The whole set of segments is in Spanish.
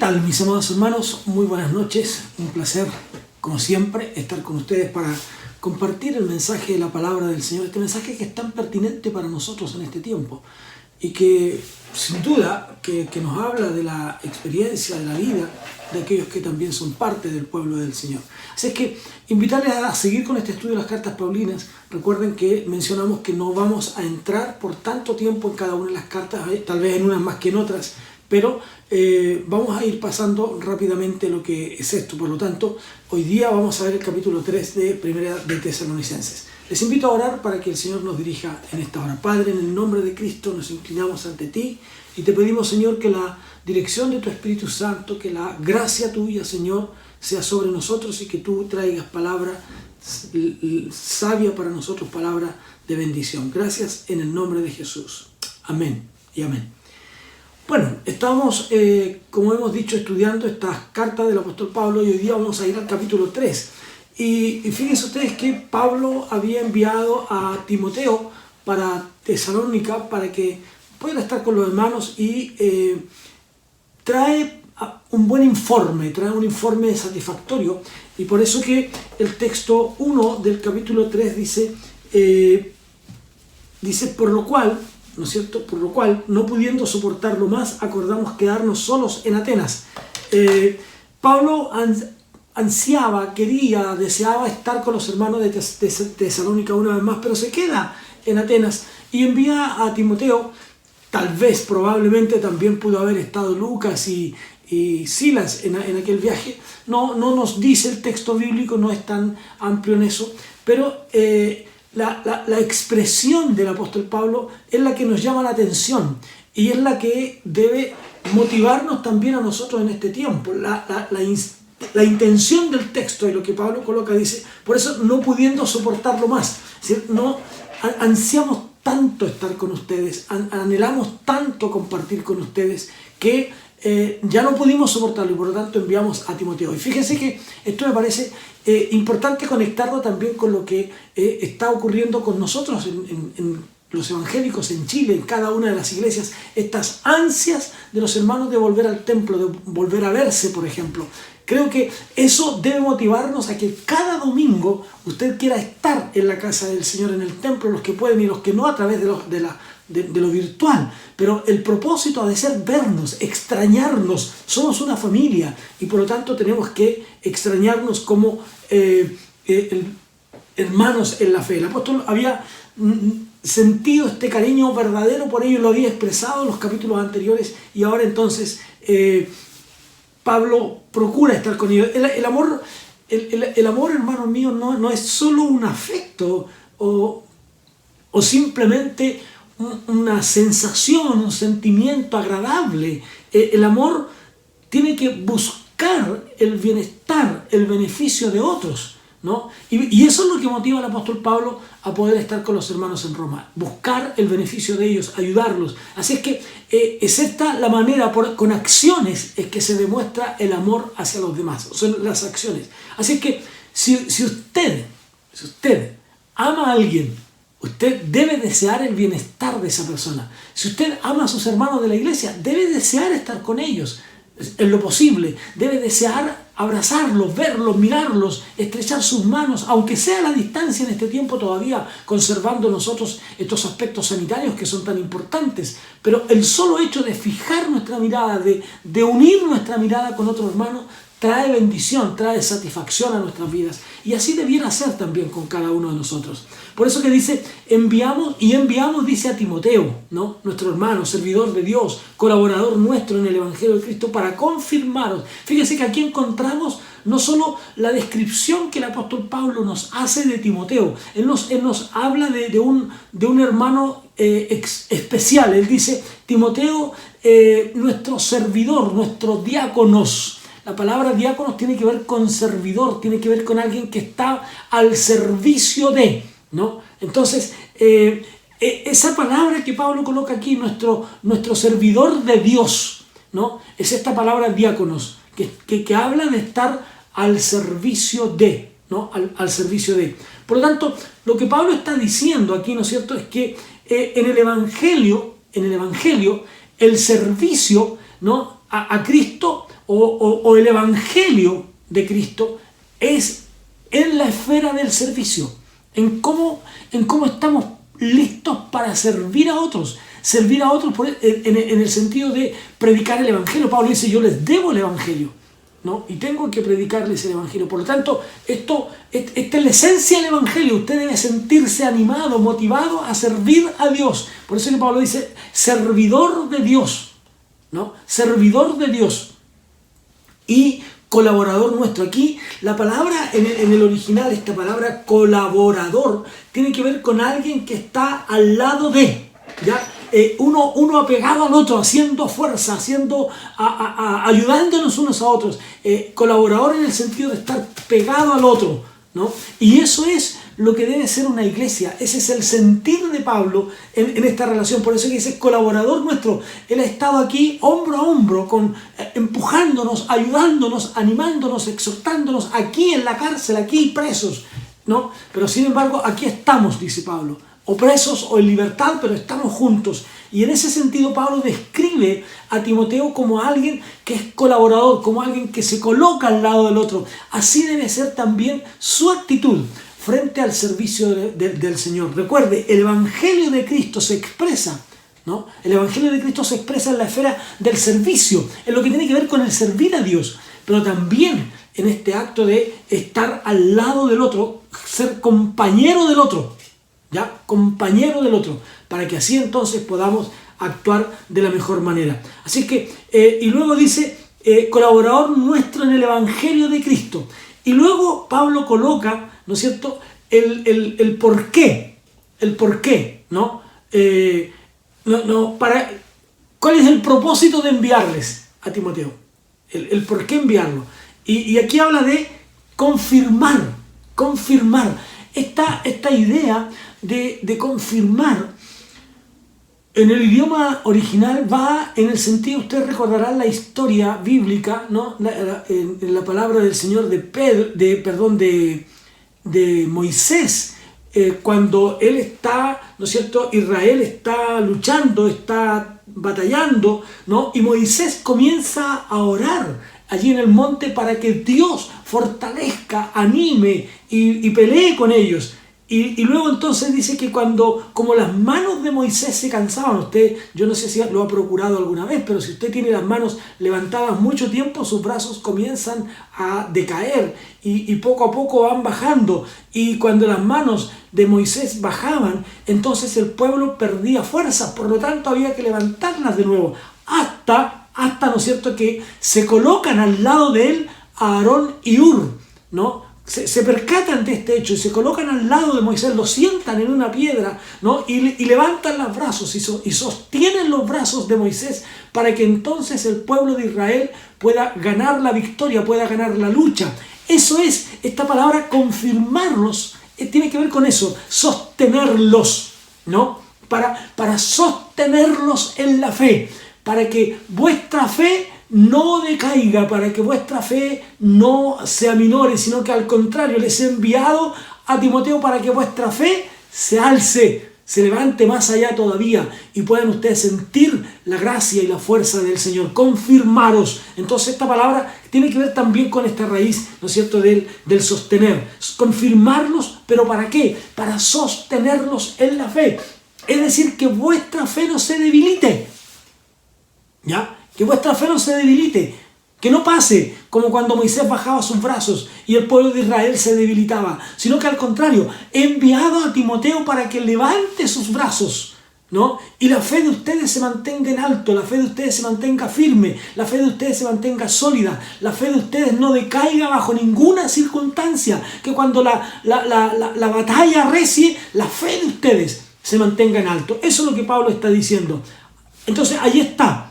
tal, mis amados hermanos? Muy buenas noches. Un placer, como siempre, estar con ustedes para compartir el mensaje de la palabra del Señor. Este mensaje que es tan pertinente para nosotros en este tiempo y que, sin duda, que nos habla de la experiencia, de la vida de aquellos que también son parte del pueblo del Señor. Así es que invitarles a seguir con este estudio de las cartas paulinas. Recuerden que mencionamos que no vamos a entrar por tanto tiempo en cada una de las cartas, tal vez en unas más que en otras, pero vamos a ir pasando rápidamente lo que es esto. Por lo tanto, hoy día vamos a ver el capítulo 3 de Primera de Tesalonicenses. Les invito a orar para que el Señor nos dirija en esta hora. Padre, en el nombre de Cristo nos inclinamos ante ti y te pedimos, Señor, que la dirección de tu Espíritu Santo, que la gracia tuya, Señor, sea sobre nosotros y que tú traigas palabra sabia para nosotros, palabra de bendición. Gracias en el nombre de Jesús. Amén y amén. Bueno, estamos, como hemos dicho, estudiando estas cartas del apóstol Pablo y hoy día vamos a ir al capítulo 3. Y fíjense ustedes que Pablo había enviado a Timoteo para Tesalónica para que pueda estar con los hermanos y trae un buen informe, trae un informe satisfactorio. Y por eso que el texto 1 del capítulo 3 dice por lo cual, ¿no es cierto? Por lo cual, no pudiendo soportarlo más, acordamos quedarnos solos en Atenas. Pablo ansiaba, deseaba estar con los hermanos de Tesalónica una vez más, pero se queda en Atenas y envía a Timoteo. Tal vez, probablemente también pudo haber estado Lucas y Silas en aquel viaje. No nos dice el texto bíblico, no es tan amplio en eso, pero la expresión del apóstol Pablo es la que nos llama la atención y es la que debe motivarnos también a nosotros en este tiempo. La intención del texto y lo que Pablo coloca dice, por eso no pudiendo soportarlo más, es decir, no ansiamos tanto estar con ustedes, anhelamos tanto compartir con ustedes que ya no pudimos soportarlo y por lo tanto enviamos a Timoteo. Y fíjense que esto me parece importante conectarlo también con lo que está ocurriendo con nosotros en los evangélicos en Chile, en cada una de las iglesias, estas ansias de los hermanos de volver al templo, de volver a verse, por ejemplo. Creo que eso debe motivarnos a que cada domingo usted quiera estar en la casa del Señor, en el templo, los que pueden y los que no a través de lo virtual. Pero el propósito ha de ser vernos, extrañarnos. Somos una familia y por lo tanto tenemos que extrañarnos como hermanos en la fe. El apóstol había sentido este cariño verdadero por ellos, lo había expresado en los capítulos anteriores y ahora entonces Pablo procura estar con ellos. El amor, hermano mío, no es solo un afecto o simplemente una sensación, un sentimiento agradable. El amor tiene que buscar el bienestar, el beneficio de otros, ¿no? Y eso es lo que motiva al apóstol Pablo a poder estar con los hermanos en Roma, buscar el beneficio de ellos, ayudarlos. Así es que es esta la manera, con acciones, es que se demuestra el amor hacia los demás, son las acciones. Así es que si usted ama a alguien, usted debe desear el bienestar de esa persona. Si usted ama a sus hermanos de la iglesia, debe desear estar con ellos en lo posible, debe desear abrazarlos, verlos, mirarlos, estrechar sus manos, aunque sea a la distancia en este tiempo todavía, conservando nosotros estos aspectos sanitarios que son tan importantes. Pero el solo hecho de fijar nuestra mirada, de unir nuestra mirada con otro hermano, trae bendición, trae satisfacción a nuestras vidas. Y así debiera ser también con cada uno de nosotros. Por eso que dice, enviamos, dice a Timoteo, ¿no? Nuestro hermano, servidor de Dios, colaborador nuestro en el Evangelio de Cristo, para confirmaros. Fíjense que aquí encontramos no solo la descripción que el apóstol Pablo nos hace de Timoteo. Él nos habla de un hermano especial. Él dice, Timoteo, nuestro servidor, nuestro diáconos. La palabra diáconos tiene que ver con servidor, tiene que ver con alguien que está al servicio de, ¿no? Entonces, esa palabra que Pablo coloca aquí, nuestro servidor de Dios, ¿no? Es esta palabra diáconos, que habla de estar al servicio de, ¿no? Al servicio de. Por lo tanto, lo que Pablo está diciendo aquí, ¿no es cierto?, es que en el Evangelio, el servicio, ¿no?, a Cristo o el evangelio de Cristo es en la esfera del servicio, en cómo estamos listos para servir a otros en el sentido de predicar el evangelio. Pablo dice: yo les debo el evangelio, ¿no? Y tengo que predicarles el evangelio. Por lo tanto, esta es la esencia del evangelio. Usted debe sentirse animado, motivado a servir a Dios. Por eso que Pablo dice: servidor de Dios, ¿no? Servidor de Dios y colaborador nuestro. Aquí la palabra en el original, esta palabra colaborador, tiene que ver con alguien que está al lado de, ¿ya? Uno apegado al otro, haciendo fuerza, ayudándonos unos a otros. Colaborador en el sentido de estar pegado al otro, ¿no? Y eso es lo que debe ser una iglesia. Ese es el sentir de Pablo en esta relación. Por eso que dice colaborador nuestro. Él ha estado aquí hombro a hombro, empujándonos, ayudándonos, animándonos, exhortándonos, aquí en la cárcel, aquí presos, ¿no? Pero sin embargo, aquí estamos, dice Pablo, o presos o en libertad, pero estamos juntos. Y en ese sentido Pablo describe a Timoteo como alguien que es colaborador, como alguien que se coloca al lado del otro. Así debe ser también su actitud frente al servicio del Señor. Recuerde, el evangelio de Cristo se expresa, ¿no? El evangelio de Cristo se expresa en la esfera del servicio, en lo que tiene que ver con el servir a Dios, pero también en este acto de estar al lado del otro, ser compañero del otro, ¿ya? Compañero del otro, para que así entonces podamos actuar de la mejor manera. Así que, y luego dice, colaborador nuestro en el evangelio de Cristo. Y luego Pablo coloca, ¿no es cierto?, el por qué, ¿no? ¿Cuál es el propósito de enviarles a Timoteo? El por qué enviarlo. Y aquí habla de confirmar. Esta idea de confirmar en el idioma original va en el sentido, usted recordará la historia bíblica, ¿no? En la palabra del Señor de Moisés, cuando él está, ¿no es cierto?, Israel está luchando, está batallando, ¿no? Y Moisés comienza a orar allí en el monte para que Dios fortalezca, anime y pelee con ellos. Y luego entonces dice que como las manos de Moisés se cansaban, yo no sé si lo ha procurado alguna vez, pero si usted tiene las manos levantadas mucho tiempo, sus brazos comienzan a decaer y poco a poco van bajando. Y cuando las manos de Moisés bajaban, entonces el pueblo perdía fuerzas, por lo tanto había que levantarlas de nuevo, hasta, ¿no es cierto?, que se colocan al lado de él a Aarón y Hur, ¿no? Se percatan de este hecho y se colocan al lado de Moisés, lo sientan en una piedra, ¿no? Y levantan los brazos y sostienen los brazos de Moisés para que entonces el pueblo de Israel pueda ganar la victoria, pueda ganar la lucha. Eso es, esta palabra confirmarlos, tiene que ver con eso, sostenerlos, ¿no? Para sostenerlos en la fe, para que vuestra fe no decaiga, para que vuestra fe no se aminore, sino que al contrario, les he enviado a Timoteo para que vuestra fe se alce, se levante más allá todavía y puedan ustedes sentir la gracia y la fuerza del Señor, confirmaros. Entonces esta palabra tiene que ver también con esta raíz, ¿no es cierto?, del sostener, confirmarlos, pero ¿para qué? Para sostenerlos en la fe, es decir, que vuestra fe no se debilite, ¿ya? Que vuestra fe no se debilite, que no pase como cuando Moisés bajaba sus brazos y el pueblo de Israel se debilitaba, sino que al contrario, he enviado a Timoteo para que levante sus brazos, ¿no? Y la fe de ustedes se mantenga en alto, la fe de ustedes se mantenga firme, la fe de ustedes se mantenga sólida, la fe de ustedes no decaiga bajo ninguna circunstancia, que cuando la batalla arrecie, la fe de ustedes se mantenga en alto. Eso es lo que Pablo está diciendo. Entonces ahí está.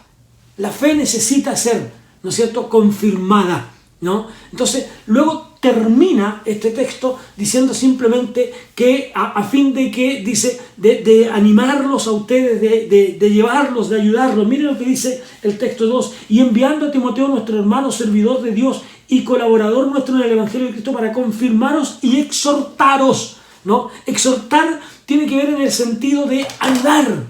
La fe necesita ser, ¿no es cierto?, confirmada, ¿no? Entonces, luego termina este texto diciendo simplemente que a fin de que, dice, de animarlos a ustedes, de llevarlos, de ayudarlos. Miren lo que dice el texto 2. Y enviando a Timoteo, nuestro hermano, servidor de Dios y colaborador nuestro en el Evangelio de Cristo, para confirmaros y exhortaros, ¿no? Exhortar tiene que ver en el sentido de ayudar,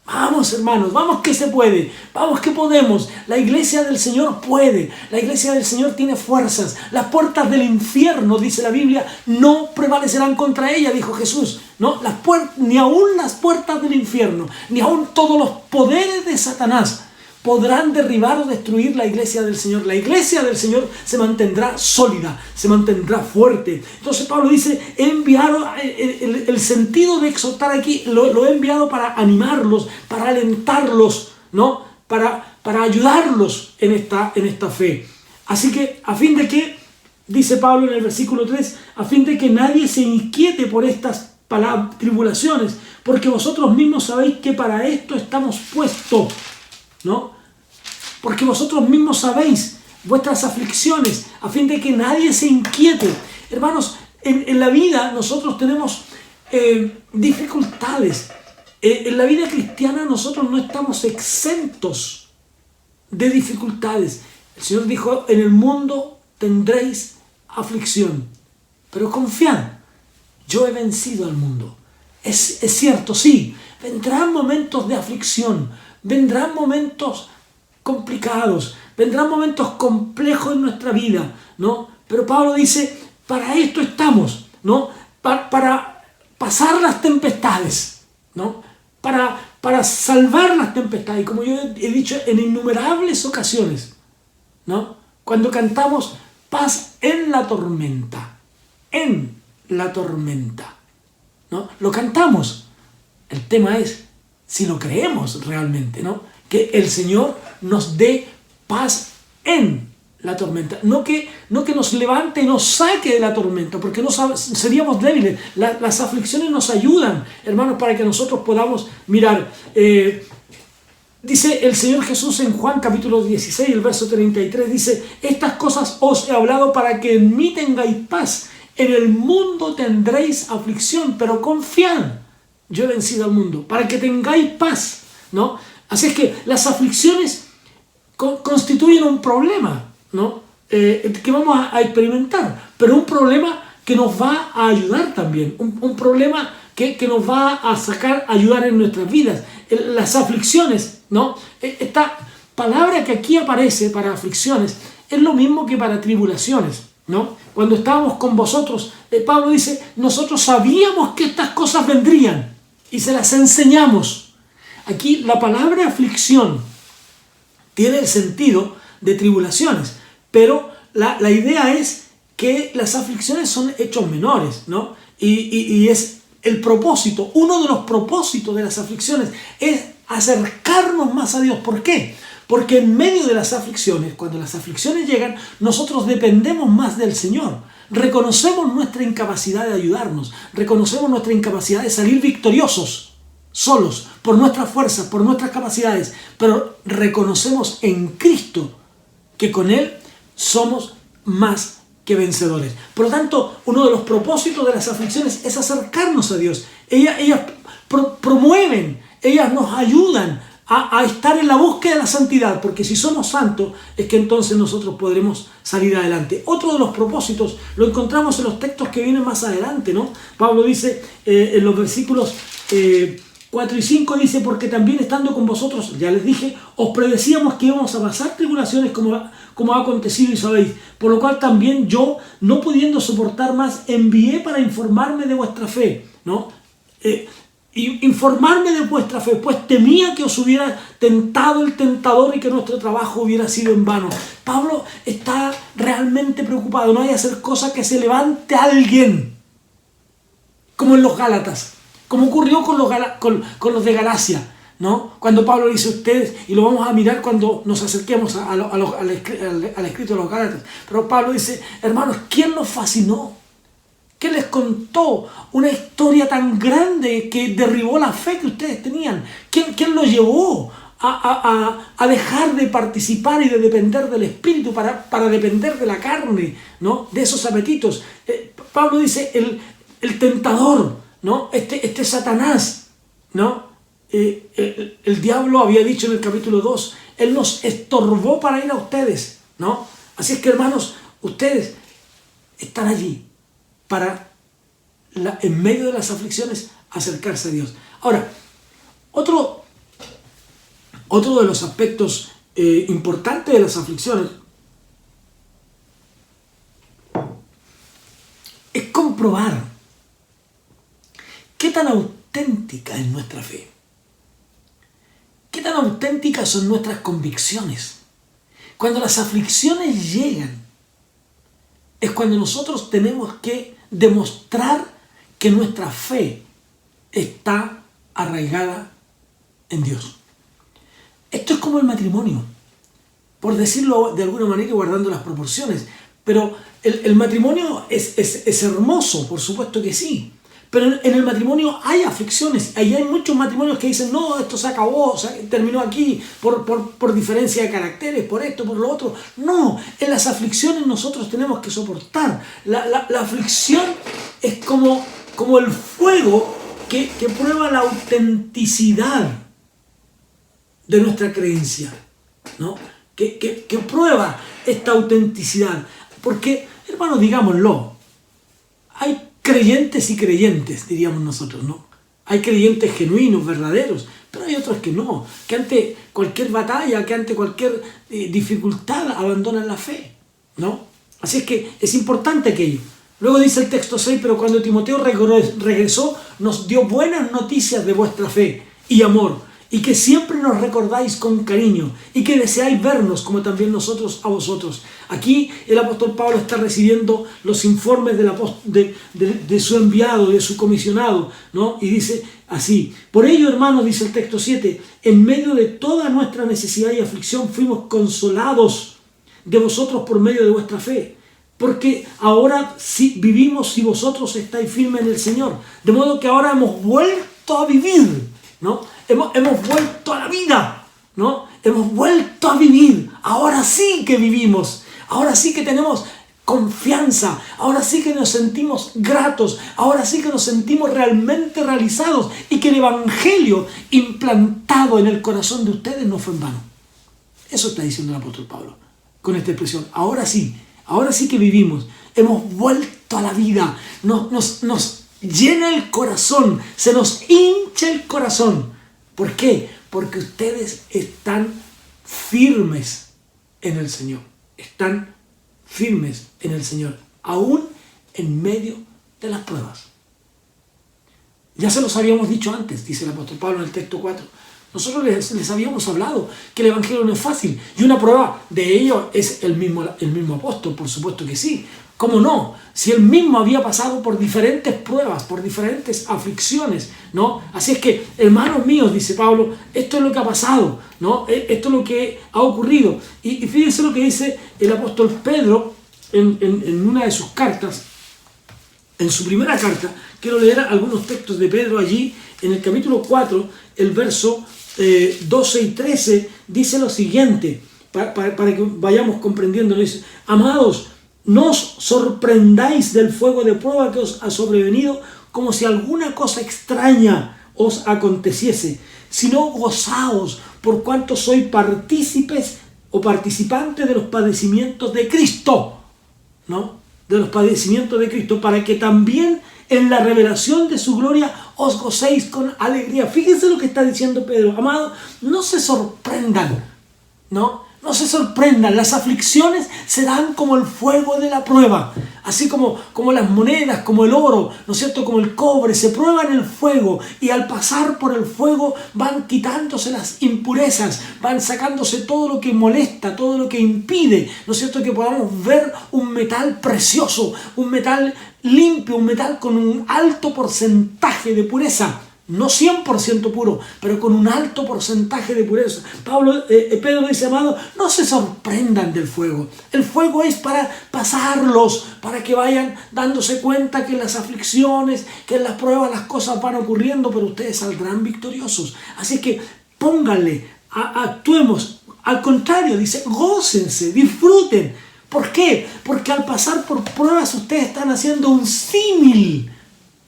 Vamos, hermanos, vamos que se puede, vamos que podemos. La iglesia del Señor puede, la iglesia del Señor tiene fuerzas. Las puertas del infierno, dice la Biblia, no prevalecerán contra ella, dijo Jesús. No, ni aún las puertas del infierno, ni aún todos los poderes de Satanás podrán derribar o destruir la iglesia del Señor. La iglesia del Señor se mantendrá sólida, se mantendrá fuerte. Entonces Pablo dice, he enviado, el sentido de exhortar aquí, lo he enviado para animarlos, para alentarlos, ¿no? Para ayudarlos en esta fe. Así que, a fin de que, dice Pablo en el versículo 3, a fin de que nadie se inquiete por estas tribulaciones, porque vosotros mismos sabéis que para esto estamos puestos, ¿no? Porque vosotros mismos sabéis vuestras aflicciones, a fin de que nadie se inquiete. Hermanos, en la vida nosotros tenemos dificultades. En la vida cristiana nosotros no estamos exentos de dificultades. El Señor dijo, en el mundo tendréis aflicción, pero confiad, yo he vencido al mundo. Es cierto, sí, vendrán momentos de aflicción, vendrán momentos complicados, vendrán momentos complejos en nuestra vida, ¿no? Pero Pablo dice, para esto estamos, ¿no? Para pasar las tempestades, ¿no? Para salvar las tempestades. Y como yo he dicho en innumerables ocasiones, ¿no? Cuando cantamos paz en la tormenta, ¿no? Lo cantamos. El tema es si lo creemos realmente, ¿no? Que el Señor nos dé paz en la tormenta. No que nos levante y nos saque de la tormenta, porque seríamos débiles. Las aflicciones nos ayudan, hermanos, para que nosotros podamos mirar. Dice el Señor Jesús en Juan capítulo 16, el verso 33, dice, estas cosas os he hablado para que en mí tengáis paz. En el mundo tendréis aflicción, pero confiad, yo he vencido al mundo, para que tengáis paz, ¿no? Así es que las aflicciones constituyen un problema, ¿no? Que vamos a experimentar, pero un problema que nos va a ayudar también, un problema que nos va a ayudar en nuestras vidas. Las aflicciones, ¿no? Esta palabra que aquí aparece para aflicciones es lo mismo que para tribulaciones, ¿no? Cuando estábamos con vosotros, Pablo dice, nosotros sabíamos que estas cosas vendrían y se las enseñamos. Aquí la palabra aflicción tiene el sentido de tribulaciones, pero la idea es que las aflicciones son hechos menores, ¿no? Y es el propósito, uno de los propósitos de las aflicciones es acercarnos más a Dios. ¿Por qué? Porque en medio de las aflicciones, cuando las aflicciones llegan, nosotros dependemos más del Señor. Reconocemos nuestra incapacidad de ayudarnos, reconocemos nuestra incapacidad de salir victoriosos, solos, por nuestras fuerzas, por nuestras capacidades, pero reconocemos en Cristo que con Él somos más que vencedores. Por lo tanto, uno de los propósitos de las aflicciones es acercarnos a Dios. Ellas promueven, ellas nos ayudan a estar en la búsqueda de la santidad, porque si somos santos es que entonces nosotros podremos salir adelante. Otro de los propósitos lo encontramos en los textos que vienen más adelante, ¿no? Pablo dice en los versículos 4 y 5, dice, porque también estando con vosotros, ya les dije, os predecíamos que íbamos a pasar tribulaciones como ha acontecido y sabéis, por lo cual también yo, no pudiendo soportar más, envié para informarme de vuestra fe, ¿no? Informarme de vuestra fe, pues temía que os hubiera tentado el tentador y que nuestro trabajo hubiera sido en vano. Pablo está realmente preocupado, no hay que hacer cosa que se levante alguien, como en los Gálatas, como ocurrió con los de Galacia, ¿no? Cuando Pablo dice ustedes, y lo vamos a mirar cuando nos acerquemos al escrito de los Gálatas, pero Pablo dice, hermanos, ¿quién nos fascinó? ¿Qué les contó una historia tan grande que derribó la fe que ustedes tenían? ¿Quién los llevó a dejar de participar y de depender del Espíritu para depender de la carne, ¿no? De esos apetitos? Pablo dice, el tentador, ¿no? Este Satanás, ¿no? El diablo había dicho en el capítulo 2, él nos estorbó para ir a ustedes, ¿no? Así es que, hermanos, ustedes están allí para, en medio de las aflicciones, acercarse a Dios. Ahora, otro Otro de los aspectos importantes de las aflicciones es comprobar qué tan auténtica es nuestra fe, qué tan auténticas son nuestras convicciones. Cuando las aflicciones llegan, es cuando nosotros tenemos que demostrar que nuestra fe está arraigada en Dios. Esto es como el matrimonio, por decirlo de alguna manera y guardando las proporciones. Pero el matrimonio es hermoso, por supuesto que sí. Pero en el matrimonio hay aflicciones. Ahí hay muchos matrimonios que dicen, no, esto se acabó, terminó aquí por diferencia de caracteres, por esto, por lo otro. No, en las aflicciones nosotros tenemos que soportar. La aflicción es como el fuego que prueba la autenticidad de nuestra creencia, ¿no? Que prueba esta autenticidad. Porque, hermanos, digámoslo, hay creyentes y creyentes, diríamos nosotros, ¿no? Hay creyentes genuinos, verdaderos, pero hay otros que no, que ante cualquier batalla, que ante cualquier dificultad abandonan la fe, ¿no? Así es que es importante aquello. Luego dice el texto 6, pero cuando Timoteo regresó, nos dio buenas noticias de vuestra fe y amor, y que siempre nos recordáis con cariño, y que deseáis vernos como también nosotros a vosotros. Aquí el apóstol Pablo está recibiendo los informes de su enviado, de su comisionado, ¿no? Y dice así: por ello, hermanos, dice el texto 7, en medio de toda nuestra necesidad y aflicción fuimos consolados de vosotros por medio de vuestra fe. Porque ahora sí vivimos si vosotros estáis firmes en el Señor. De modo que ahora hemos vuelto a vivir, ¿no? Hemos vuelto a la vida, ¿no? Hemos vuelto a vivir. Ahora sí que vivimos. Ahora sí que tenemos confianza. Ahora sí que nos sentimos gratos. Ahora sí que nos sentimos realmente realizados. Y que el Evangelio implantado en el corazón de ustedes no fue en vano. Eso está diciendo el apóstol Pablo con esta expresión. Ahora sí que vivimos. Hemos vuelto a la vida. Nos llena el corazón. Se nos hincha el corazón. ¿Por qué? Porque ustedes están firmes en el Señor. Están firmes en el Señor, aún en medio de las pruebas. Ya se los habíamos dicho antes, dice el apóstol Pablo en el texto 4. Nosotros les habíamos hablado que el Evangelio no es fácil. Y una prueba de ello es el mismo apóstol, por supuesto que sí. ¿Cómo no? Si él mismo había pasado por diferentes pruebas, por diferentes aflicciones, ¿no? Así es que, hermanos míos, dice Pablo, esto es lo que ha pasado, ¿no? Esto es lo que ha ocurrido. Y fíjense lo que dice el apóstol Pedro en una de sus cartas, en su primera carta. Quiero leer algunos textos de Pedro allí, en el capítulo 4, el verso 12 y 13, dice lo siguiente, para que vayamos comprendiendo. Dice: amados, no os sorprendáis del fuego de prueba que os ha sobrevenido, como si alguna cosa extraña os aconteciese, sino gozaos por cuanto sois partícipes o participantes de los padecimientos de Cristo, ¿no? De los padecimientos de Cristo, para que también en la revelación de su gloria os gocéis con alegría. Fíjense lo que está diciendo Pedro. Amados, no se sorprendan, ¿no? No se sorprendan, las aflicciones se dan como el fuego de la prueba, así como las monedas, como el oro, ¿no es cierto?, como el cobre, se prueban en el fuego, y al pasar por el fuego van quitándose las impurezas, van sacándose todo lo que molesta, todo lo que impide, ¿no es cierto?, que podamos ver un metal precioso, un metal limpio, un metal con un alto porcentaje de pureza. No 100% puro, pero con un alto porcentaje de pureza. Pedro dice: amado, no se sorprendan del fuego. El fuego es para pasarlos, para que vayan dándose cuenta que en las aflicciones, que en las pruebas las cosas van ocurriendo, pero ustedes saldrán victoriosos. Así que pónganle, actuemos. Al contrario, dice, gócense, disfruten. ¿Por qué? Porque al pasar por pruebas ustedes están haciendo un símil,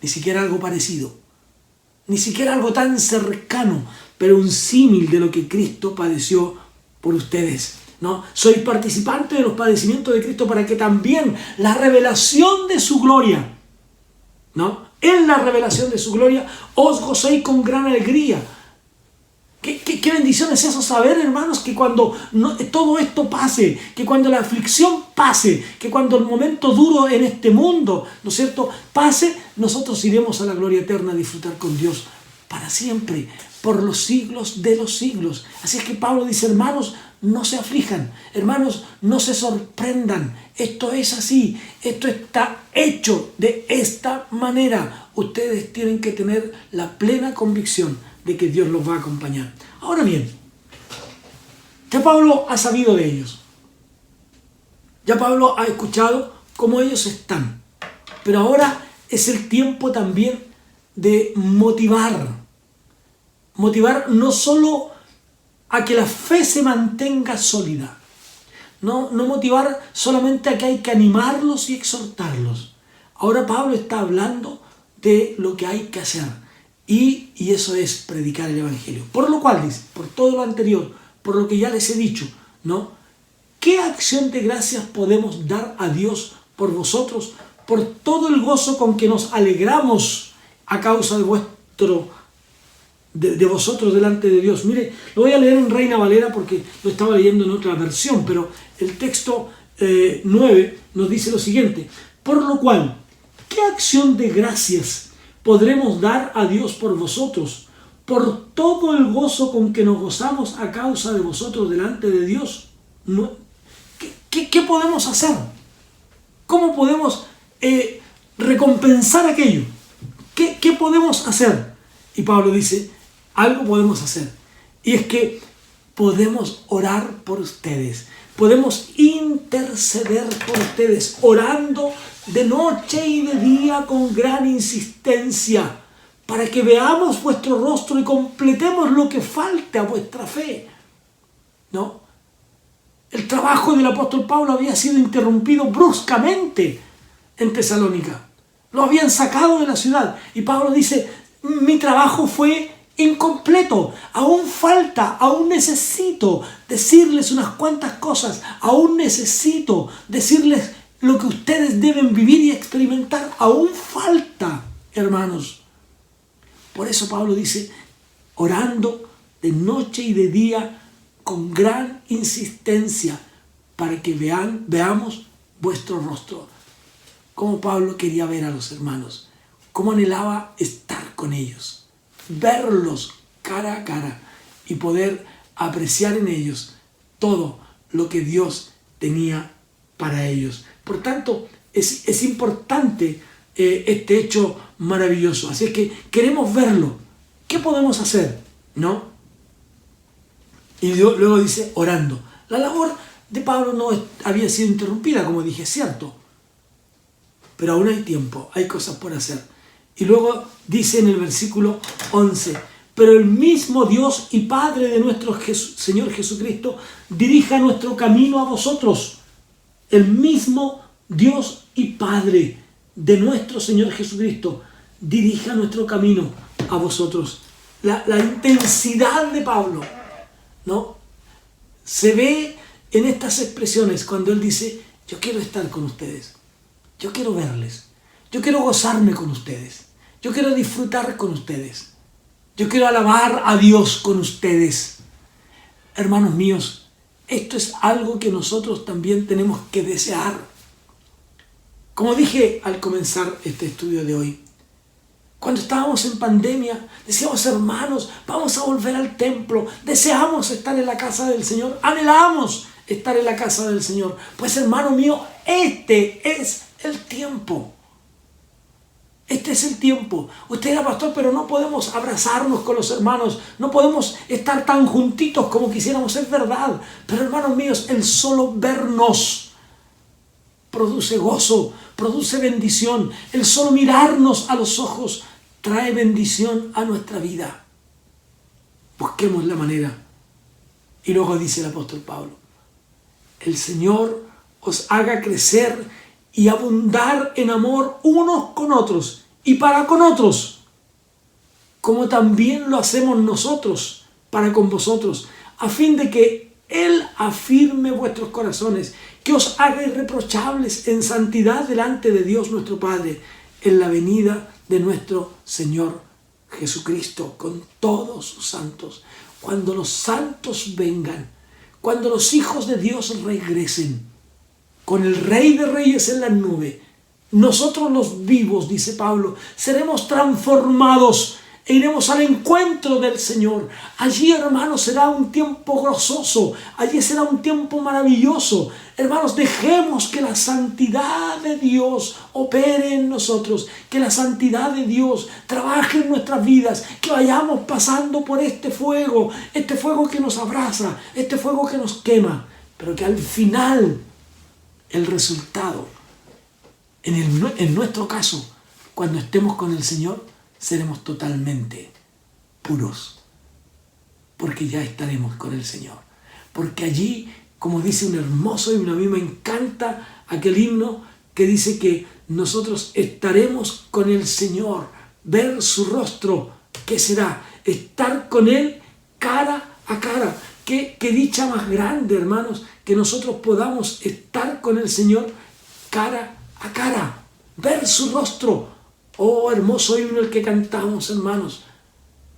ni siquiera algo parecido. Ni siquiera algo tan cercano, pero un símil de lo que Cristo padeció por ustedes, ¿no? Soy participante de los padecimientos de Cristo para que también la revelación de su gloria, ¿no? En la revelación de su gloria os gocéis con gran alegría. ¿Qué bendición es eso, saber, hermanos, que cuando todo esto pase, que cuando la aflicción pase, que cuando el momento duro en este mundo, ¿no es cierto?, pase, nosotros iremos a la gloria eterna a disfrutar con Dios para siempre, por los siglos de los siglos. Así es que Pablo dice, hermanos, no se aflijan, hermanos, no se sorprendan. Esto es así, esto está hecho de esta manera. Ustedes tienen que tener la plena convicción de que Dios los va a acompañar. Ahora bien, ya Pablo ha sabido de ellos. Ya Pablo ha escuchado cómo ellos están. Pero ahora es el tiempo también de motivar. Motivar no solo a que la fe se mantenga sólida. No motivar solamente a que hay que animarlos y exhortarlos. Ahora Pablo está hablando de lo que hay que hacer. Y eso es predicar el Evangelio. Por lo cual dice, por todo lo anterior, por lo que ya les he dicho, ¿no? ¿Qué acción de gracias podemos dar a Dios por vosotros, por todo el gozo con que nos alegramos a causa de vosotros delante de Dios? Mire, lo voy a leer en Reina Valera porque lo estaba leyendo en otra versión, pero el texto 9 nos dice lo siguiente: por lo cual, ¿qué acción de gracias podremos dar a Dios por vosotros, por todo el gozo con que nos gozamos a causa de vosotros delante de Dios? ¿Qué podemos hacer? ¿Cómo podemos recompensar aquello? ¿Qué podemos hacer? Y Pablo dice, algo podemos hacer. Y es que podemos orar por ustedes. Podemos interceder por ustedes, orando de noche y de día con gran insistencia, para que veamos vuestro rostro y completemos lo que falte a vuestra fe. ¿No? El trabajo del apóstol Pablo había sido interrumpido bruscamente en Tesalónica. Lo habían sacado de la ciudad. Y Pablo dice, mi trabajo fue incompleto. Aún falta, aún necesito decirles unas cuantas cosas. Aún necesito decirles lo que ustedes deben vivir y experimentar. Aún falta, hermanos. Por eso Pablo dice, orando de noche y de día con gran insistencia, para que veamos vuestro rostro. Cómo Pablo quería ver a los hermanos, cómo anhelaba estar con ellos, verlos cara a cara y poder apreciar en ellos todo lo que Dios tenía para ellos. Por tanto, es importante este hecho maravilloso. Así es que queremos verlo. ¿Qué podemos hacer? ¿No? Y luego dice, orando. La labor de Pablo no había sido interrumpida, como dije, es cierto. Pero aún hay tiempo, hay cosas por hacer. Y luego dice en el versículo 11, pero el mismo Dios y Padre de nuestro Señor Jesucristo dirija nuestro camino a vosotros. El mismo Dios y Padre de nuestro Señor Jesucristo dirija nuestro camino a vosotros. La intensidad de Pablo, ¿no? Se ve en estas expresiones cuando él dice, yo quiero estar con ustedes, yo quiero verles, yo quiero gozarme con ustedes, yo quiero disfrutar con ustedes, yo quiero alabar a Dios con ustedes. Hermanos míos, esto es algo que nosotros también tenemos que desear. Como dije al comenzar este estudio de hoy, cuando estábamos en pandemia, decíamos, hermanos, vamos a volver al templo, deseamos estar en la casa del Señor, anhelamos estar en la casa del Señor. Pues hermano mío, este es el tiempo. Este es el tiempo. Usted era pastor, pero no podemos abrazarnos con los hermanos, no podemos estar tan juntitos como quisiéramos, es verdad. Pero hermanos míos, el solo vernos produce gozo, produce bendición. El solo mirarnos a los ojos trae bendición a nuestra vida. Busquemos la manera. Y luego dice el apóstol Pablo, el Señor os haga crecer y abundar en amor unos con otros y para con otros, como también lo hacemos nosotros para con vosotros, a fin de que Él afirme vuestros corazones, que os haga irreprochables en santidad delante de Dios nuestro Padre, en la venida de nuestro Señor Jesucristo con todos sus santos. cuando los santos vengan, cuando los hijos de Dios regresen, con el Rey de Reyes en la nube, nosotros los vivos, dice Pablo, seremos transformados e iremos al encuentro del Señor. Allí, hermanos, será un tiempo gozoso, allí será un tiempo maravilloso. Hermanos, dejemos que la santidad de Dios opere en nosotros, que la santidad de Dios trabaje en nuestras vidas, que vayamos pasando por este fuego que nos abraza, este fuego que nos quema, pero que al final el resultado, en nuestro caso, cuando estemos con el Señor, seremos totalmente puros, porque ya estaremos con el Señor. Porque allí, como dice un hermoso himno, a mí me encanta aquel himno que dice que nosotros estaremos con el Señor, ver su rostro. ¿Qué será? Estar con Él cara a cara. Qué dicha más grande, hermanos, que nosotros podamos estar con el Señor cara a cara, ver su rostro. Oh, hermoso himno el que cantamos, hermanos,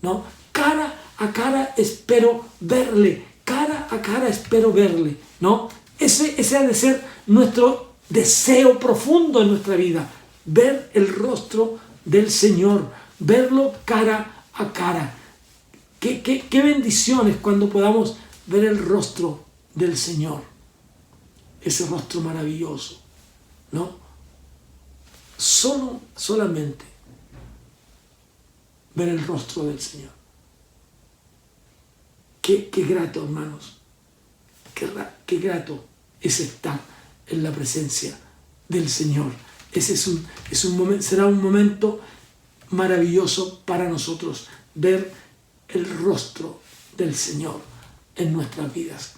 ¿no? Cara a cara espero verle, cara a cara espero verle, ¿no? Ese ha de ser nuestro deseo profundo en nuestra vida, ver el rostro del Señor, verlo cara a cara. Qué bendiciones cuando podamos ver el rostro del Señor, ese rostro maravilloso, ¿no? Solamente ver el rostro del Señor. Qué grato, hermanos, qué grato es estar en la presencia del Señor. Ese es un momento, será un momento maravilloso para nosotros, ver el rostro del Señor en nuestras vidas.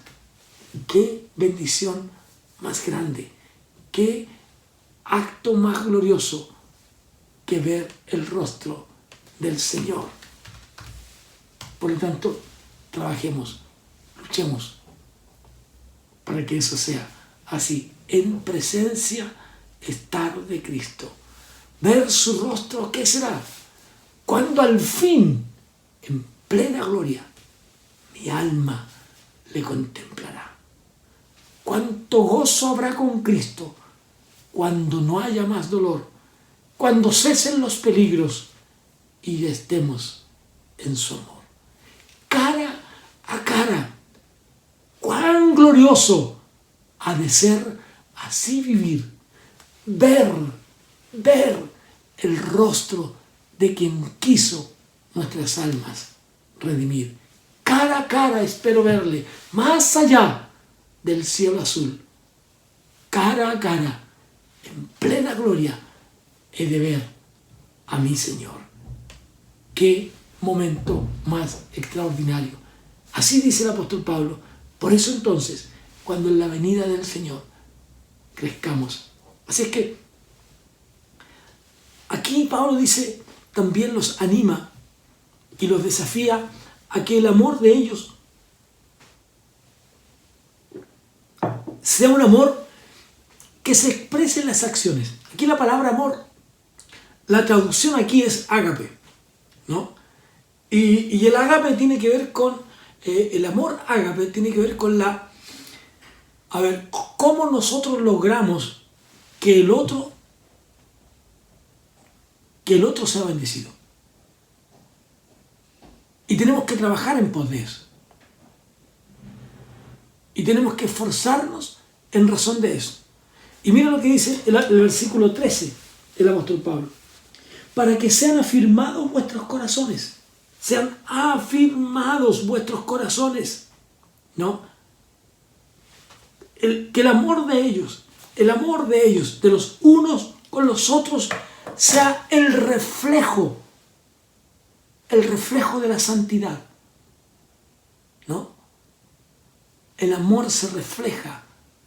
Qué bendición más grande, qué acto más glorioso que ver el rostro del Señor. Por lo tanto, trabajemos, luchemos para que eso sea así, en presencia estar de Cristo. Ver su rostro, ¿qué será? Cuando al fin, en plena gloria, mi alma le contemplará. Cuánto gozo habrá con Cristo cuando no haya más dolor, cuando cesen los peligros y estemos en su amor. Cara a cara, cuán glorioso ha de ser así vivir, ver el rostro de quien quiso nuestras almas redimir. Cara a cara espero verle, más allá del cielo azul. Cara a cara, en plena gloria, he de ver a mi Señor. Qué momento más extraordinario. Así dice el apóstol Pablo. Por eso entonces, cuando en la venida del Señor crezcamos. Así es que aquí Pablo dice, también los anima y los desafía a que el amor de ellos sea un amor que se exprese en las acciones. Aquí la palabra amor, la traducción aquí es ágape, ¿no? Y el ágape tiene que ver con, el amor ágape tiene que ver con cómo nosotros logramos que el otro sea bendecido. Y tenemos que trabajar en pos de eso. Y tenemos que esforzarnos en razón de eso. Y mira lo que dice el versículo 13, el apóstol Pablo. Para que sean afirmados vuestros corazones. Sean afirmados vuestros corazones. ¿No? Que el amor de ellos, de los unos con los otros, sea el reflejo de la santidad. ¿No? El amor se refleja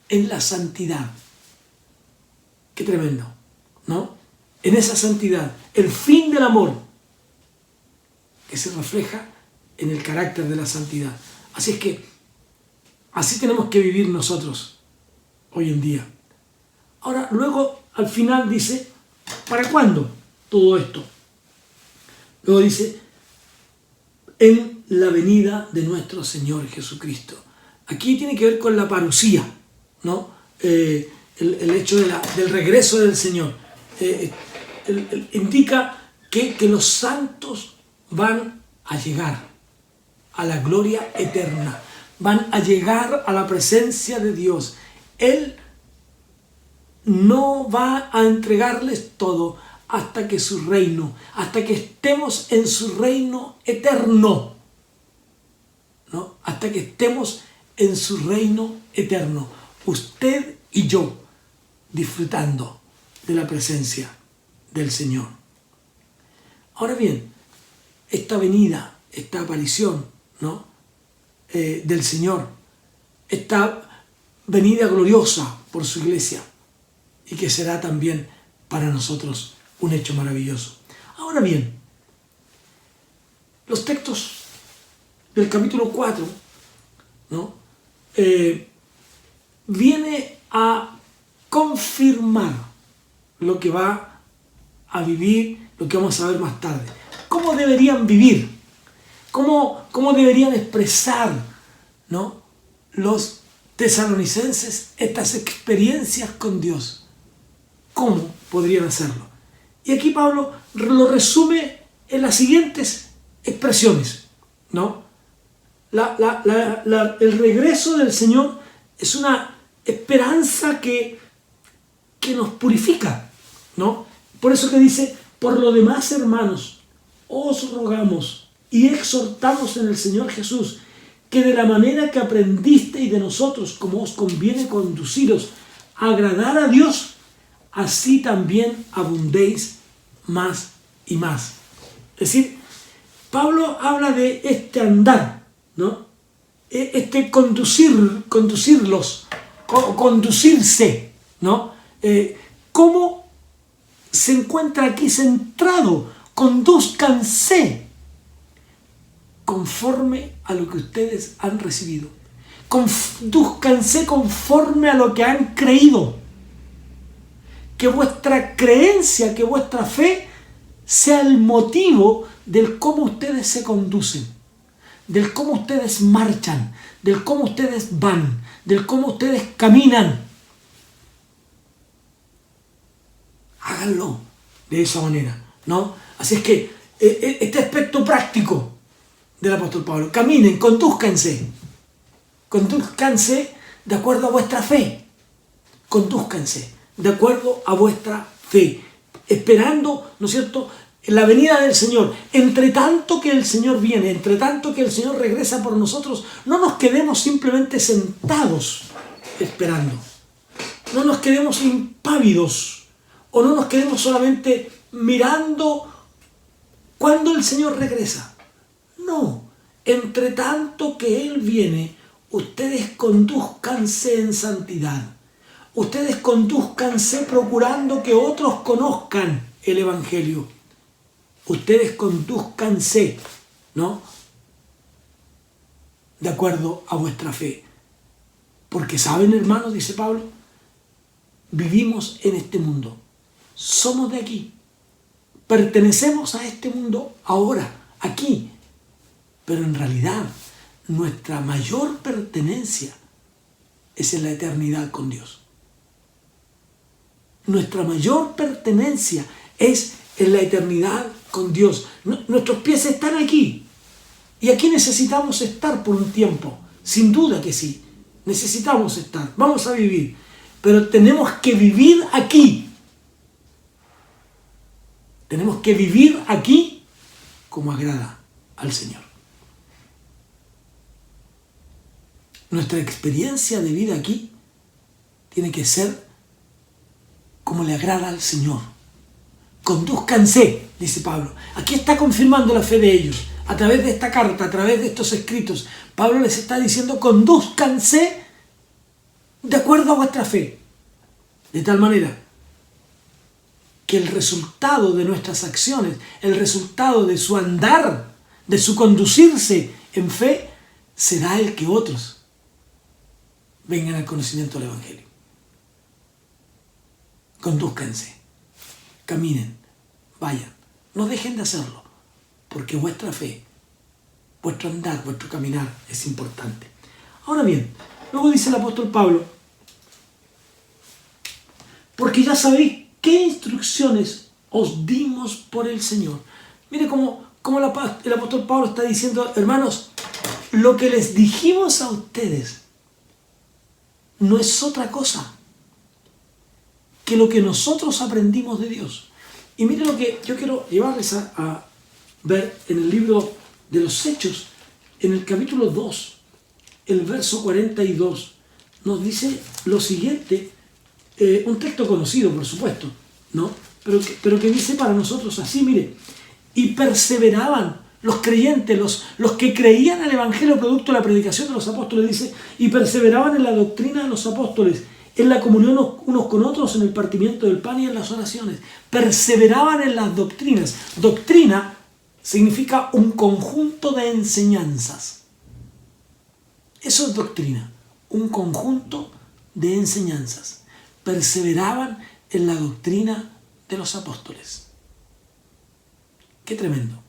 en la santidad. Qué tremendo, ¿no? En esa santidad, el fin del amor, que se refleja en el carácter de la santidad. Así es que, así tenemos que vivir nosotros hoy en día. Ahora, luego, al final dice, ¿para cuándo todo esto? Luego dice, en la venida de nuestro Señor Jesucristo. Aquí tiene que ver con la parusía, ¿no? El hecho del regreso del Señor. Indica que los santos van a llegar a la gloria eterna, van a llegar a la presencia de Dios. Él no va a entregarles todo hasta que su reino, hasta que estemos en su reino eterno, ¿no? Hasta que estemos en su reino eterno, usted y yo disfrutando de la presencia del Señor. Ahora bien, esta venida, esta aparición, ¿no? Del Señor, esta venida gloriosa por su iglesia, y que será también para nosotros un hecho maravilloso. Ahora bien, los textos del capítulo 4, ¿no? Viene a confirmar lo que va a vivir, lo que vamos a ver más tarde. ¿Cómo deberían vivir? ¿Cómo deberían expresar, ¿no?, los tesalonicenses estas experiencias con Dios? ¿Cómo podrían hacerlo? Y aquí Pablo lo resume en las siguientes expresiones, ¿no? El regreso del Señor es una esperanza que nos purifica, ¿no? Por eso que dice: por lo demás, hermanos, os rogamos y exhortamos en el Señor Jesús que de la manera que aprendisteis de nosotros, como os conviene conduciros a agradar a Dios, así también abundéis más y más. Es decir, Pablo habla de este andar, ¿no? Este conducirlos, conducirse, ¿no? ¿Cómo se encuentra aquí centrado? Condúzcanse conforme a lo que ustedes han recibido. Condúzcanse conforme a lo que han creído. Que vuestra creencia, que vuestra fe sea el motivo del cómo ustedes se conducen, del cómo ustedes marchan, del cómo ustedes van, del cómo ustedes caminan. Háganlo de esa manera, ¿no? Así es que este aspecto práctico del apóstol Pablo: caminen, condúzcanse de acuerdo a vuestra fe, condúzcanse de acuerdo a vuestra fe, esperando, ¿no es cierto?, la venida del Señor. Entre tanto que el Señor viene, entre tanto que el Señor regresa por nosotros, no nos quedemos simplemente sentados esperando, no nos quedemos impávidos, o no nos quedemos solamente mirando cuando el Señor regresa. No, entre tanto que Él viene, ustedes condúzcanse en santidad. Ustedes condúzcanse procurando que otros conozcan el Evangelio. Ustedes condúzcanse, ¿no?, de acuerdo a vuestra fe. Porque saben, hermanos, dice Pablo, vivimos en este mundo. Somos de aquí. Pertenecemos a este mundo ahora, aquí. Pero en realidad, nuestra mayor pertenencia es en la eternidad con Dios. Nuestra mayor pertenencia es en la eternidad con Dios. Nuestros pies están aquí. Y aquí necesitamos estar por un tiempo. Sin duda que sí. Necesitamos estar. Vamos a vivir. Pero tenemos que vivir aquí. Tenemos que vivir aquí como agrada al Señor. Nuestra experiencia de vida aquí tiene que ser como le agrada al Señor. Condúzcanse, dice Pablo. Aquí está confirmando la fe de ellos. A través de esta carta, a través de estos escritos, Pablo les está diciendo: condúzcanse de acuerdo a vuestra fe. De tal manera que el resultado de nuestras acciones, el resultado de su andar, de su conducirse en fe, será el que otros vengan al conocimiento del Evangelio. Condúzcanse, caminen, vayan, no dejen de hacerlo, porque vuestra fe vuestro andar, vuestro caminar es importante. Ahora bien, luego dice el apóstol Pablo, porque ya sabéis qué instrucciones os dimos por el Señor. Mire cómo el apóstol Pablo está diciendo, hermanos, lo que les dijimos a ustedes no es otra cosa que lo que nosotros aprendimos de Dios. Y mire lo que yo quiero llevarles a ver en el libro de los Hechos, en el capítulo 2, el verso 42, nos dice lo siguiente, un texto conocido, por supuesto, ¿no? Pero que dice para nosotros así, mire, y perseveraban los creyentes, los que creían el Evangelio producto de la predicación de los apóstoles, dice, y perseveraban en la doctrina de los apóstoles, en la comunión unos con otros, en el partimiento del pan y en las oraciones. Perseveraban en las doctrinas. Doctrina significa un conjunto de enseñanzas. Eso es doctrina, un conjunto de enseñanzas. Perseveraban en la doctrina de los apóstoles. Qué tremendo,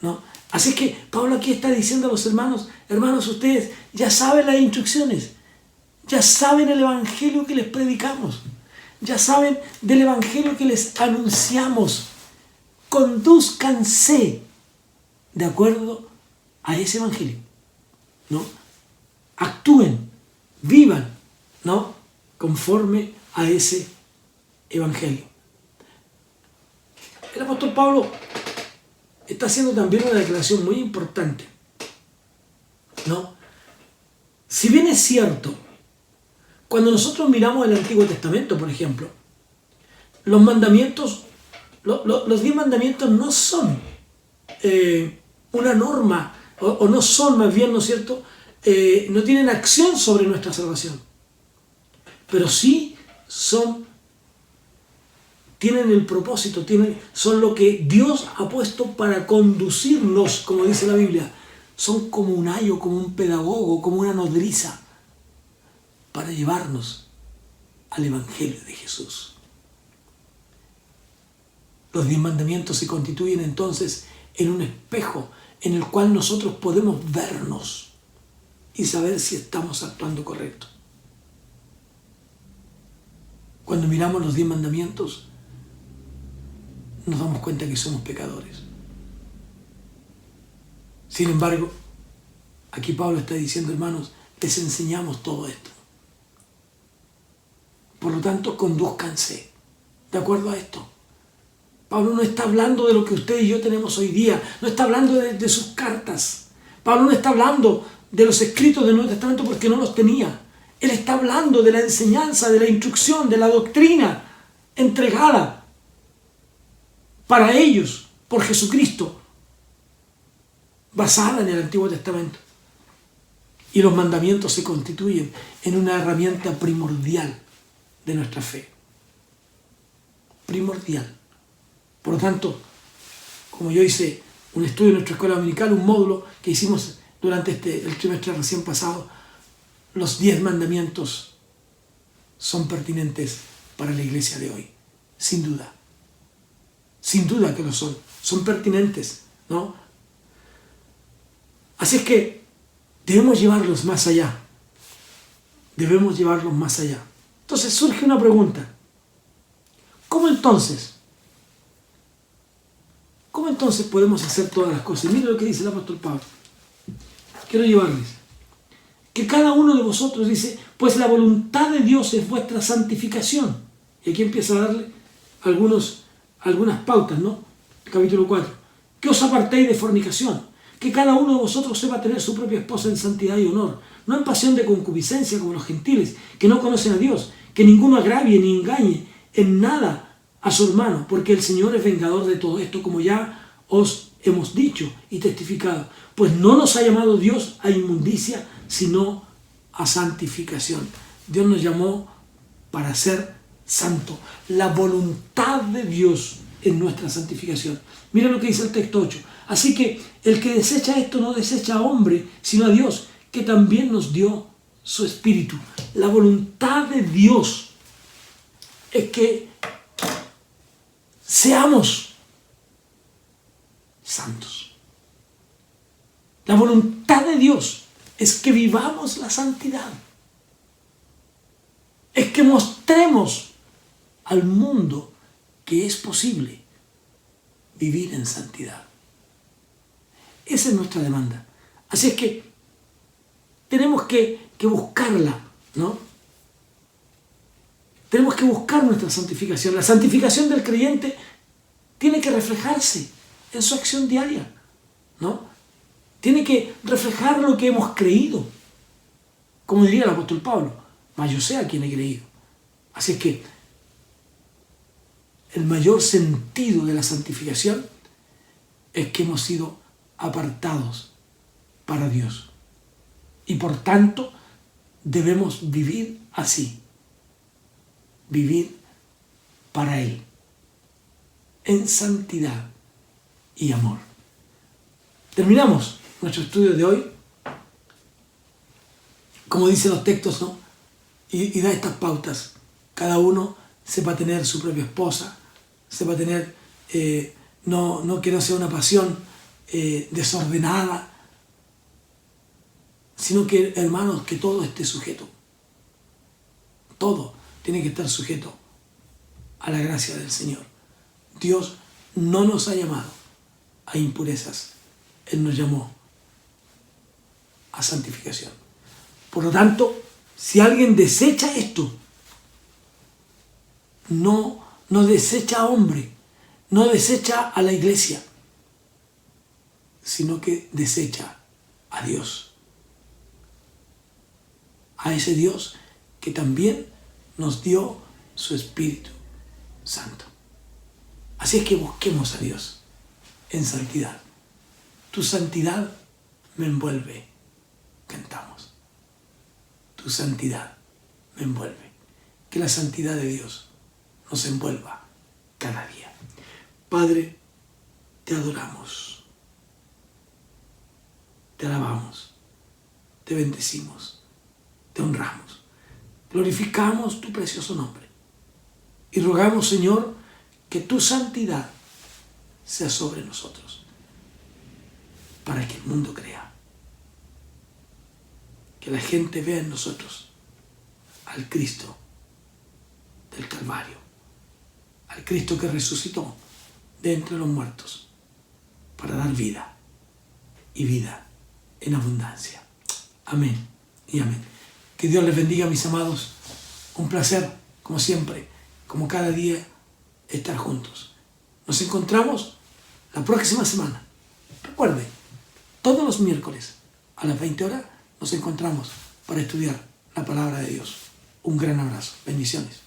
¿no? Así que Pablo aquí está diciendo a los hermanos, ustedes ya saben las instrucciones, ya saben el evangelio que les predicamos, ya saben del evangelio que les anunciamos. Condúzcanse de acuerdo a ese evangelio, ¿no? Actúen, vivan, ¿no? Conforme a ese evangelio. El apóstol Pablo está haciendo también una declaración muy importante, ¿no? Si bien es cierto, cuando nosotros miramos el Antiguo Testamento, por ejemplo, los mandamientos, los 10 mandamientos no son una norma, o no son más bien, ¿no es cierto?, no tienen acción sobre nuestra salvación, pero sí tienen el propósito, son lo que Dios ha puesto para conducirnos, como dice la Biblia. Son como un ayo, como un pedagogo, como una nodriza, para llevarnos al Evangelio de Jesús. Los 10 mandamientos se constituyen entonces en un espejo en el cual nosotros podemos vernos y saber si estamos actuando correcto. Cuando miramos los 10 mandamientos, nos damos cuenta que somos pecadores. Sin embargo, aquí Pablo está diciendo, hermanos, les enseñamos todo esto. Por lo tanto, condúzcanse de acuerdo a esto. Pablo no está hablando de lo que usted y yo tenemos hoy día, no está hablando de sus cartas. Pablo no está hablando de los escritos del Nuevo Testamento porque no los tenía. Él está hablando de la enseñanza, de la instrucción, de la doctrina entregada para ellos por Jesucristo, basada en el Antiguo Testamento. Y los mandamientos se constituyen en una herramienta primordial de nuestra fe. Primordial. Por lo tanto, como yo hice un estudio en nuestra escuela dominical, un módulo que hicimos durante el trimestre recién pasado, los 10 mandamientos son pertinentes para la iglesia de hoy, sin duda. Sin duda que lo son. Son pertinentes, ¿no? Así es que debemos llevarlos más allá. Debemos llevarlos más allá. Entonces surge una pregunta. ¿Cómo entonces podemos hacer todas las cosas? Y mire lo que dice el apóstol Pablo. Quiero llevarles. Que cada uno de vosotros dice, pues la voluntad de Dios es vuestra santificación. Y aquí empieza a darle algunas pautas, ¿no? Capítulo 4. Que os apartéis de fornicación. Que cada uno de vosotros sepa tener su propia esposa en santidad y honor, no en pasión de concupiscencia como los gentiles, que no conocen a Dios. Que ninguno agravie ni engañe en nada a su hermano, porque el Señor es vengador de todo esto, como ya os hemos dicho y testificado. Pues no nos ha llamado Dios a inmundicia, sino a santificación. Dios nos llamó para ser santo. La voluntad de Dios en nuestra santificación. Mira lo que dice el texto 8. Así que el que desecha esto no desecha a hombre, sino a Dios, que también nos dio su Espíritu. La voluntad de Dios es que seamos santos. La voluntad de Dios es que vivamos la santidad. Es que mostremos al mundo que es posible vivir en santidad. Esa es nuestra demanda. Así es que tenemos que buscarla, ¿no? Tenemos que buscar nuestra santificación. La santificación del creyente tiene que reflejarse en su acción diaria, ¿no? Tiene que reflejar lo que hemos creído. Como diría el apóstol Pablo, mas yo sé a quien he creído. Así es que el mayor sentido de la santificación es que hemos sido apartados para Dios. Y por tanto, debemos vivir así. Vivir para Él. En santidad y amor. Terminamos nuestro estudio de hoy. Como dicen los textos, ¿no? Y da estas pautas. Cada uno sepa tener su propia esposa, sepa tener, no que no sea una pasión desordenada, sino que, hermanos, que todo esté sujeto. Todo tiene que estar sujeto a la gracia del Señor. Dios no nos ha llamado a impurezas. Él nos llamó a santificación. Por lo tanto, si alguien desecha esto, no desecha a hombre, no desecha a la iglesia, sino que desecha a Dios. A ese Dios que también nos dio su Espíritu Santo. Así es que busquemos a Dios en santidad. Tu santidad me envuelve, cantamos. Tu santidad me envuelve. Que la santidad de Dios nos envuelva cada día. Padre, te adoramos, te alabamos, te bendecimos, te honramos, glorificamos tu precioso nombre y rogamos, Señor, que tu santidad sea sobre nosotros para que el mundo crea, que la gente vea en nosotros al Cristo del Calvario, al Cristo que resucitó de entre los muertos para dar vida y vida en abundancia. Amén y amén. Que Dios les bendiga, mis amados. Un placer, como siempre, como cada día, estar juntos. Nos encontramos la próxima semana. Recuerde, todos los miércoles a las 20 horas nos encontramos para estudiar la palabra de Dios. Un gran abrazo. Bendiciones.